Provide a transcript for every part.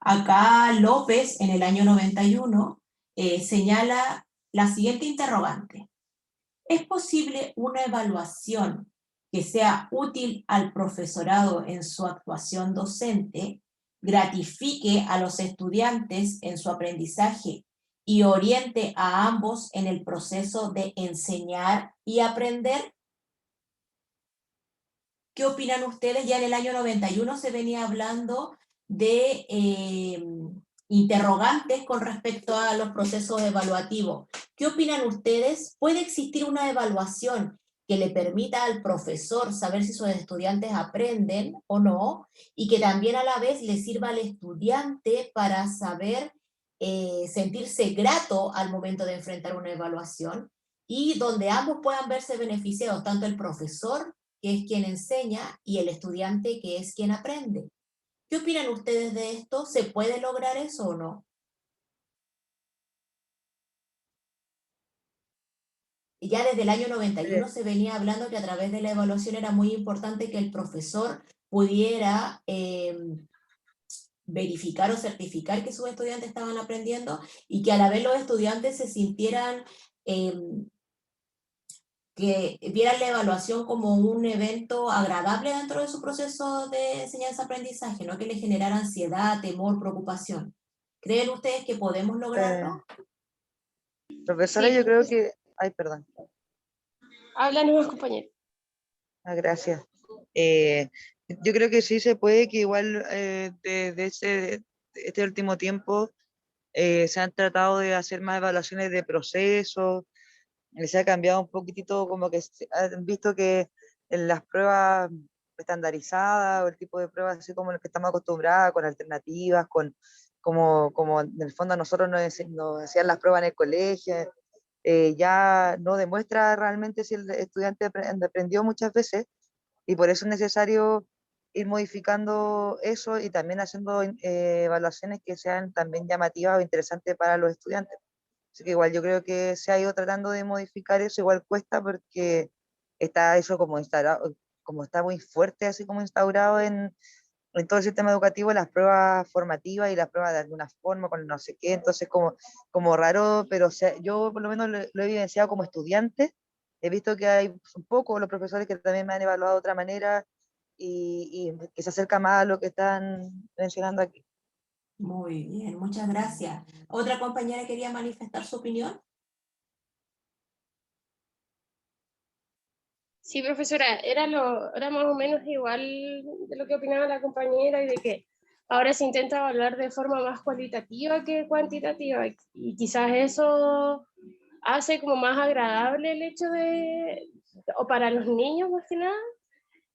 Acá López, en el año 91, señala la siguiente interrogante. ¿Es posible una evaluación que sea útil al profesorado en su actuación docente, gratifique a los estudiantes en su aprendizaje y oriente a ambos en el proceso de enseñar y aprender? ¿Qué opinan ustedes? Ya en el año 91 se venía hablando de interrogantes con respecto a los procesos evaluativos. ¿Qué opinan ustedes? ¿Puede existir una evaluación que le permita al profesor saber si sus estudiantes aprenden o no, y que también a la vez le sirva al estudiante para saber sentirse grato al momento de enfrentar una evaluación, y donde ambos puedan verse beneficiados, tanto el profesor, que es quien enseña, y el estudiante, que es quien aprende? ¿Qué opinan ustedes de esto? ¿Se puede lograr eso o no? Y ya desde el año 91 se venía hablando que a través de la evaluación era muy importante que el profesor pudiera verificar o certificar que sus estudiantes estaban aprendiendo, y que a la vez los estudiantes se sintieran, que vieran la evaluación como un evento agradable dentro de su proceso de enseñanza-aprendizaje, no que le generara ansiedad, temor, preocupación. ¿Creen ustedes que podemos lograrlo? Profesora, Sí, yo creo que... Ay, perdón. habla nomás, compañero. Gracias. Yo creo que sí se puede, que igual este último tiempo se han tratado de hacer más evaluaciones de procesos, se ha cambiado un poquitito, como que han visto que en las pruebas estandarizadas o el tipo de pruebas así como el que estamos acostumbrados, con alternativas, como en el fondo a nosotros nos hacían las pruebas en el colegio, ya no demuestra realmente si el estudiante aprendió muchas veces, y por eso es necesario ir modificando eso y también haciendo evaluaciones que sean también llamativas o interesantes para los estudiantes. Así que igual yo creo que se ha ido tratando de modificar eso, igual cuesta porque está eso como instalado, como está muy fuerte, así como instaurado en todo el sistema educativo, las pruebas formativas y las pruebas de alguna forma, con no sé qué, entonces como raro, pero o sea, yo por lo menos lo he evidenciado como estudiante, he visto que hay un poco los profesores que también me han evaluado de otra manera y que se acerca más a lo que están mencionando aquí. Muy bien, muchas gracias. ¿Otra compañera quería manifestar su opinión? Sí, profesora, era más o menos igual de lo que opinaba la compañera, y de que ahora se intenta evaluar de forma más cualitativa que cuantitativa, y quizás eso hace como más agradable el hecho o para los niños más que nada,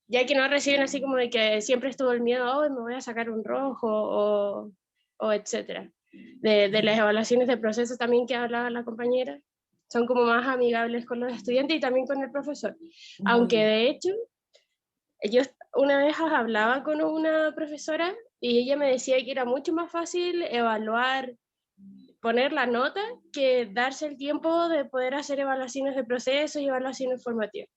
ya que no reciben así como de que siempre estuvo el miedo, oh, me voy a sacar un rojo, o etcétera. De las evaluaciones de procesos también que hablaba la compañera, son como más amigables con los estudiantes y también con el profesor. Muy Aunque bien. de hecho, yo una vez hablaba con una profesora y ella me decía que era mucho más fácil evaluar, poner la nota, que darse el tiempo de poder hacer evaluaciones de procesos y evaluaciones formativas.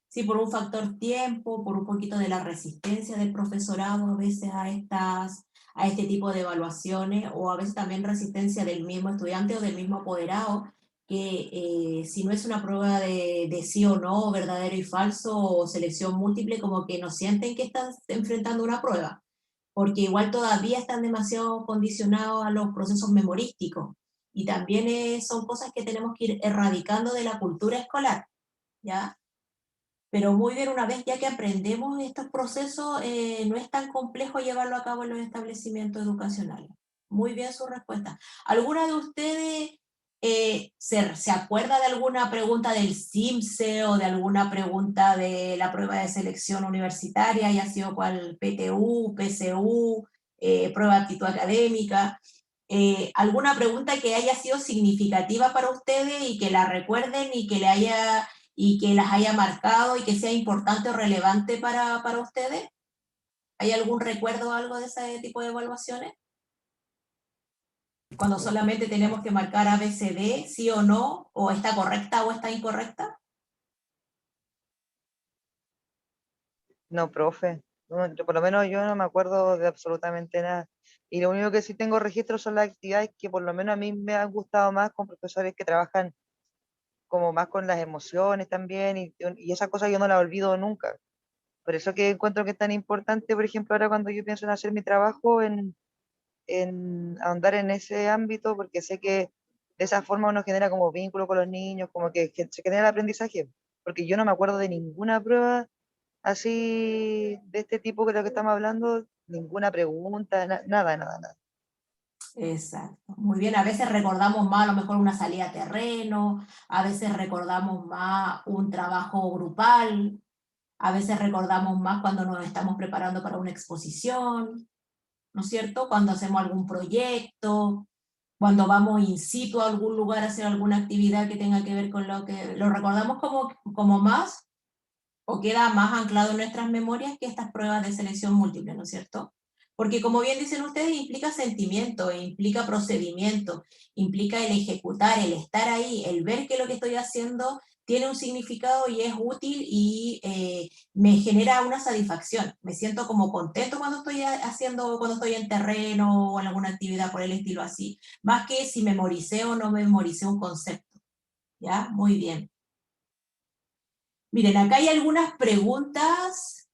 Sí, por un factor tiempo, por un poquito de la resistencia del profesorado a veces a este tipo de evaluaciones, o a veces también resistencia del mismo estudiante o del mismo apoderado, que si no es una prueba de sí o no, verdadero y falso, o selección múltiple, como que no sienten que están enfrentando una prueba, porque igual todavía están demasiado condicionados a los procesos memorísticos, y también son cosas que tenemos que ir erradicando de la cultura escolar, ¿ya? Pero muy bien, una vez ya que aprendemos estos procesos, no es tan complejo llevarlo a cabo en los establecimientos educacionales. Muy bien su respuesta. ¿Alguna de ustedes se acuerda de alguna pregunta del CIMSE o de alguna pregunta de la prueba de selección universitaria, ya sido cual PTU, PSU, prueba de aptitud académica? ¿Alguna pregunta que haya sido significativa para ustedes y que la recuerden y que las haya marcado y que sea importante o relevante para ustedes? ¿Hay algún recuerdo o algo de ese tipo de evaluaciones? Cuando solamente tenemos que marcar ABCD, sí o no, o está correcta o está incorrecta. No, profe. Por lo menos yo no me acuerdo de absolutamente nada. Y lo único que sí tengo registro son las actividades que por lo menos a mí me han gustado más con profesores que trabajan como más con las emociones también, y esa cosa yo no la olvido nunca. Por eso que encuentro que es tan importante, por ejemplo, ahora cuando yo pienso en hacer mi trabajo, en ahondar en ese ámbito, porque sé que de esa forma uno genera como vínculo con los niños, como que se genera el aprendizaje, porque yo no me acuerdo de ninguna prueba así de este tipo que de lo que estamos hablando, ninguna pregunta, nada, nada, nada. Exacto, muy bien, a veces recordamos más a lo mejor una salida a terreno, a veces recordamos más un trabajo grupal, a veces recordamos más cuando nos estamos preparando para una exposición, ¿no es cierto? Cuando hacemos algún proyecto, cuando vamos in situ a algún lugar a hacer alguna actividad que tenga que ver con lo que lo recordamos como más, o queda más anclado en nuestras memorias que estas pruebas de selección múltiple, ¿no es cierto? Porque como bien dicen ustedes, implica sentimiento, implica procedimiento, implica el ejecutar, el estar ahí, el ver que lo que estoy haciendo tiene un significado y es útil y me genera una satisfacción. Me siento como contento cuando estoy haciendo, cuando estoy en terreno o en alguna actividad por el estilo así, más que si memoricé o no memoricé un concepto. ¿Ya? Muy bien. Miren, acá hay algunas preguntas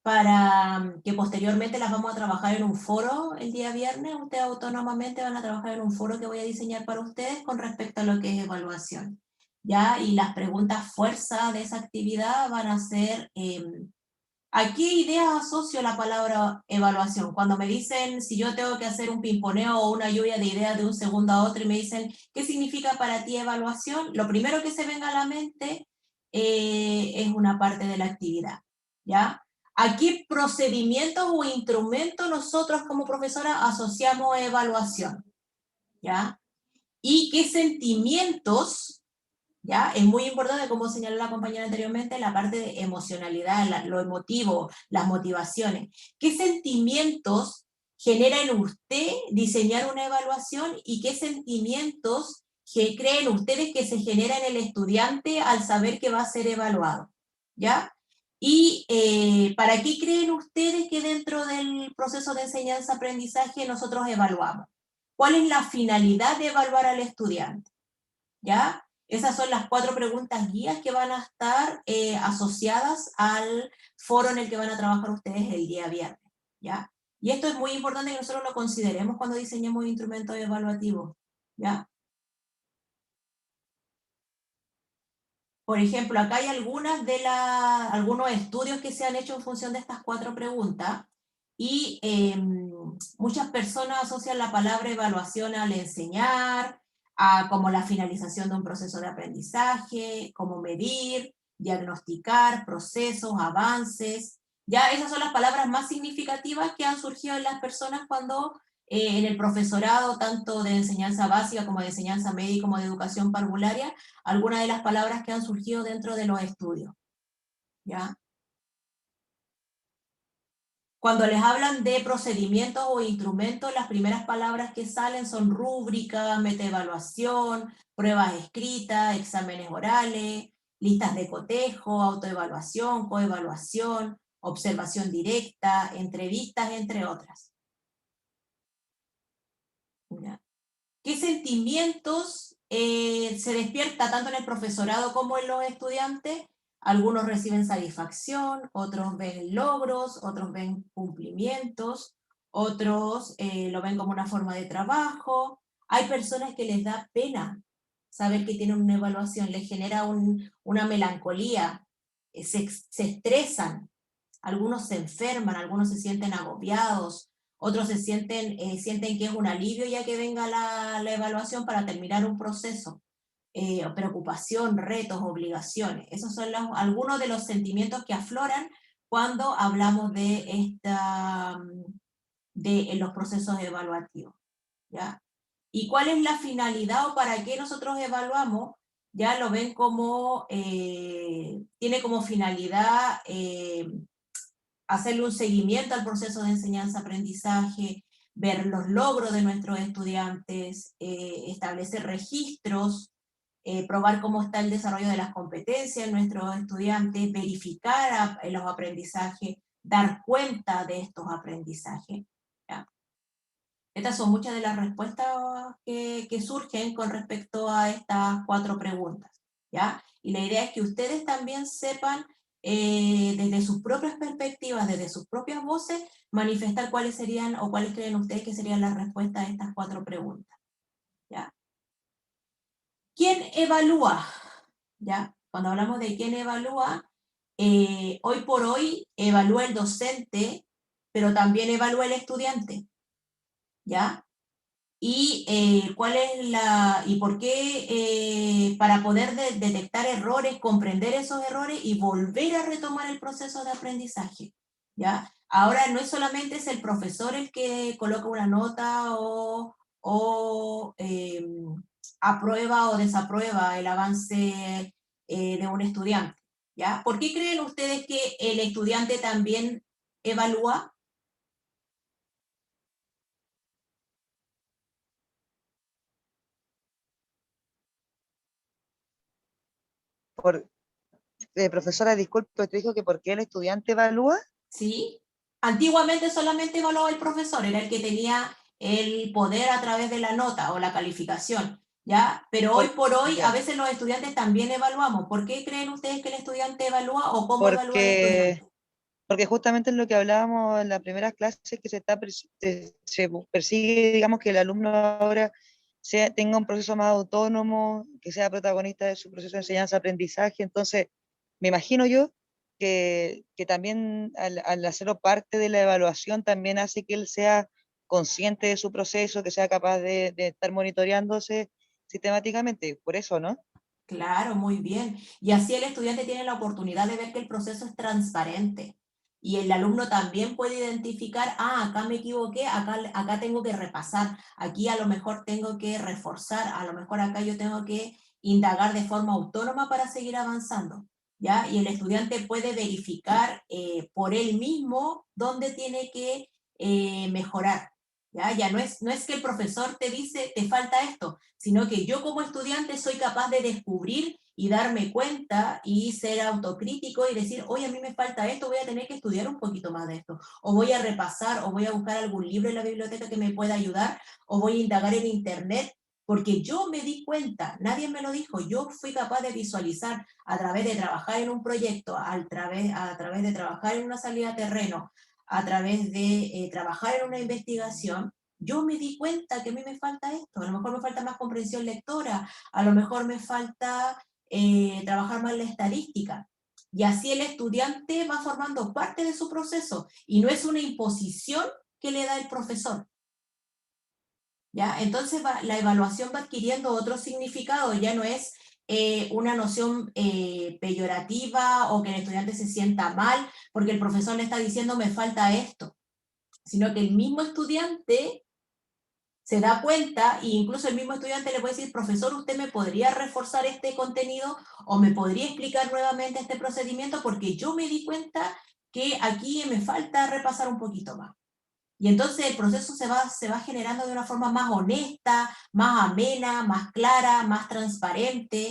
para que posteriormente las vamos a trabajar en un foro el día viernes. Ustedes autónomamente van a trabajar en un foro que voy a diseñar para ustedes con respecto a lo que es evaluación. ¿Ya? Y las preguntas fuerza de esa actividad van a ser, ¿a qué ideas asocio la palabra evaluación? Cuando me dicen si yo tengo que hacer un pimponeo o una lluvia de ideas de un segundo a otro y me dicen, ¿qué significa para ti evaluación? Lo primero que se venga a la mente es una parte de la actividad, ¿ya? ¿A qué procedimientos o instrumentos nosotros como profesora asociamos evaluación? ¿Ya? ¿Y qué sentimientos? ¿Ya? Es muy importante, como señaló la compañera anteriormente, la parte de emocionalidad, lo emotivo, las motivaciones. ¿Qué sentimientos genera en usted diseñar una evaluación y qué sentimientos que creen ustedes que se genera en el estudiante al saber que va a ser evaluado? ¿Ya? ¿Y para qué creen ustedes que dentro del proceso de enseñanza-aprendizaje nosotros evaluamos? ¿Cuál es la finalidad de evaluar al estudiante? ¿Ya? Esas son las 4 preguntas guías que van a estar asociadas al foro en el que van a trabajar ustedes el día viernes, ¿ya? Y esto es muy importante que nosotros lo consideremos cuando diseñemos instrumentos evaluativos, ¿ya? Por ejemplo, acá hay algunos estudios que se han hecho en función de estas 4 preguntas y muchas personas asocian la palabra evaluación al enseñar, como la finalización de un proceso de aprendizaje, como medir, diagnosticar, procesos, avances. Ya esas son las palabras más significativas que han surgido en las personas cuando en el profesorado, tanto de enseñanza básica como de enseñanza media como de educación parvularia, algunas de las palabras que han surgido dentro de los estudios, ¿ya? Cuando les hablan de procedimientos o instrumentos, las primeras palabras que salen son rúbrica, metaevaluación, pruebas escritas, exámenes orales, listas de cotejo, autoevaluación, coevaluación, observación directa, entrevistas, entre otras. ¿Ya? ¿Qué sentimientos se despierta tanto en el profesorado como en los estudiantes? Algunos reciben satisfacción, otros ven logros, otros ven cumplimientos, otros lo ven como una forma de trabajo. Hay personas que les da pena saber que tienen una evaluación, les genera una melancolía, se estresan, algunos se enferman, algunos se sienten agobiados, otros sienten que es un alivio ya que venga la evaluación para terminar un proceso. Preocupación, retos, obligaciones. Esos son algunos de los sentimientos que afloran cuando hablamos de los procesos evaluativos, ¿ya? ¿Y cuál es la finalidad o para qué nosotros evaluamos? Ya lo ven como, tiene como finalidad hacerle un seguimiento al proceso de enseñanza-aprendizaje, ver los logros de nuestros estudiantes, establecer registros, probar cómo está el desarrollo de las competencias de nuestros estudiantes, verificar los aprendizajes, dar cuenta de estos aprendizajes. ¿Ya? Estas son muchas de las respuestas que surgen con respecto a estas 4 preguntas. ¿Ya? Y la idea es que ustedes también sepan, desde sus propias perspectivas, desde sus propias voces, manifestar cuáles serían o cuáles creen ustedes que serían las respuestas a estas 4 preguntas. ¿Ya? ¿Quién evalúa? ¿Ya? Cuando hablamos de quién evalúa, hoy por hoy evalúa el docente, pero también evalúa el estudiante. ¿Ya? Y cuál es y por qué, para poder detectar errores, comprender esos errores y volver a retomar el proceso de aprendizaje. ¿Ya? Ahora no es solamente es el profesor el que coloca una nota o aprueba o desaprueba el avance de un estudiante. ¿Ya? ¿Por qué creen ustedes que el estudiante también evalúa? Profesora, disculpe, ¿te dijo que por qué el estudiante evalúa? ¿Sí? Antiguamente solamente evaluaba el profesor, era el que tenía el poder a través de la nota o la calificación, ¿ya? Pero hoy por hoy Ya. a veces los estudiantes también evaluamos. ¿Por qué creen ustedes que el estudiante evalúa o cómo evalúa el estudiante? Porque justamente es lo que hablábamos en la primera clase, que se persigue, digamos, que el alumno ahora tenga un proceso más autónomo, que sea protagonista de su proceso de enseñanza-aprendizaje. Entonces, me imagino yo que también al hacerlo parte de la evaluación, también hace que él sea consciente de su proceso, que sea capaz de estar monitoreándose sistemáticamente. Por eso, ¿no? Claro, muy bien. Y así el estudiante tiene la oportunidad de ver que el proceso es transparente. Y el alumno también puede identificar, acá me equivoqué, acá tengo que repasar, aquí a lo mejor tengo que reforzar, a lo mejor acá yo tengo que indagar de forma autónoma para seguir avanzando. ¿Ya? Y el estudiante puede verificar por él mismo dónde tiene que mejorar. ¿Ya? Ya no es que el profesor te dice, te falta esto, sino que yo como estudiante soy capaz de descubrir y darme cuenta y ser autocrítico y decir, oye, a mí me falta esto, voy a tener que estudiar un poquito más de esto, o voy a repasar, o voy a buscar algún libro en la biblioteca que me pueda ayudar, o voy a indagar en internet, porque yo me di cuenta, nadie me lo dijo, yo fui capaz de visualizar a través de trabajar en un proyecto, a través de trabajar en una salida a terreno, a través de trabajar en una investigación, yo me di cuenta que a mí me falta esto, a lo mejor me falta más comprensión lectora, a lo mejor me falta trabajar más la estadística. Y así el estudiante va formando parte de su proceso y no es una imposición que le da el profesor. ¿Ya? Entonces la evaluación va adquiriendo otro significado, ya no es una noción peyorativa o que el estudiante se sienta mal porque el profesor le está diciendo me falta esto, sino que el mismo estudiante se da cuenta e incluso el mismo estudiante le puede decir, profesor, ¿usted me podría reforzar este contenido o me podría explicar nuevamente este procedimiento? Porque yo me di cuenta que aquí me falta repasar un poquito más. Y entonces el proceso se va generando de una forma más honesta, más amena, más clara, más transparente.